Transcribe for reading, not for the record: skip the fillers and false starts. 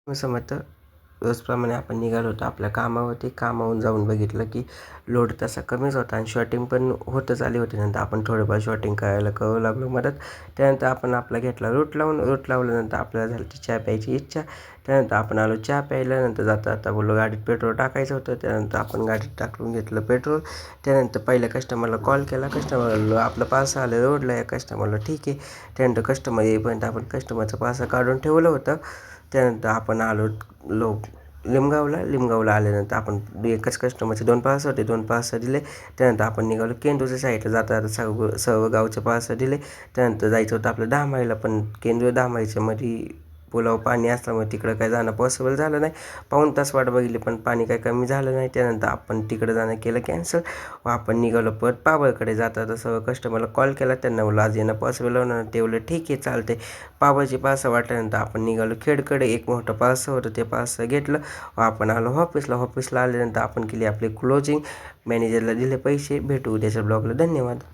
मग समजतं रोजप्रमाणे आपण निघालो होतो आपल्या कामावरती. कामावरून जाऊन बघितलं की लोड तसा कमीच होता आणि शॉटिंग पण होतच आली होती. नंतर आपण थोडंफार शॉटिंग करायला करू लागलो मदत. त्यानंतर आपण आपला घेतला रूट लावल्यानंतर आपल्याला झाली ती चहा प्यायची इच्छा. त्यानंतर आपण आलो चहा प्यायला. नंतर जाता जाता बोललो गाडीत पेट्रोल टाकायचं होतं. त्यानंतर आपण गाडीत टाकून घेतलं पेट्रोल. त्यानंतर पहिल्या कस्टमरला कॉल केला. कस्टमरला आपलं पार्सल आलं रोडला. या कस्टमरला ठीक आहे. त्यानंतर कस्टमर येईपर्यंत आपण कस्टमरचं पार्सल काढून ठेवलं होतं. त्यानंतर आपण आलो लिमगावला आल्यानंतर आपण एकच कस्टमरचे 2 पार्सल होते. 2 पार्सल दिले. त्यानंतर आपण निघालो केंदूरच्या साईडला. जाता जाता सर्व गावचे पार्सल दिले. त्यानंतर जायचं होतं आपलं धामाईला, पण केंद्र धामाईच्या मध्ये पुलाव पाणी असल्यामुळे तिकडं काय जाणं पॉसिबल झालं नाही. पाऊण तास वाट बघितली पण पाणी काही कमी झालं नाही. त्यानंतर आपण तिकडं जाणं केलं कॅन्सल. आपण निघालो परत पाबळकडे. जाता जाता सर्व कस्टमरला कॉल केला. त्यांना बोललो आज येणं पॉसिबल होणार नाही. ते बोलले ठीक आहे चालते. पाबळची पार्सल वाटल्यानंतर आपण निघालो खेडकडे. एक मोठं पार्सल होतं, ते पार्सल घेतलं. आपण आलो ऑफिसला आल्यानंतर आपण केली आपली क्लोजिंग. मॅनेजरला दिले पैसे. भेटू उद्याच्या ब्लॉगला. धन्यवाद.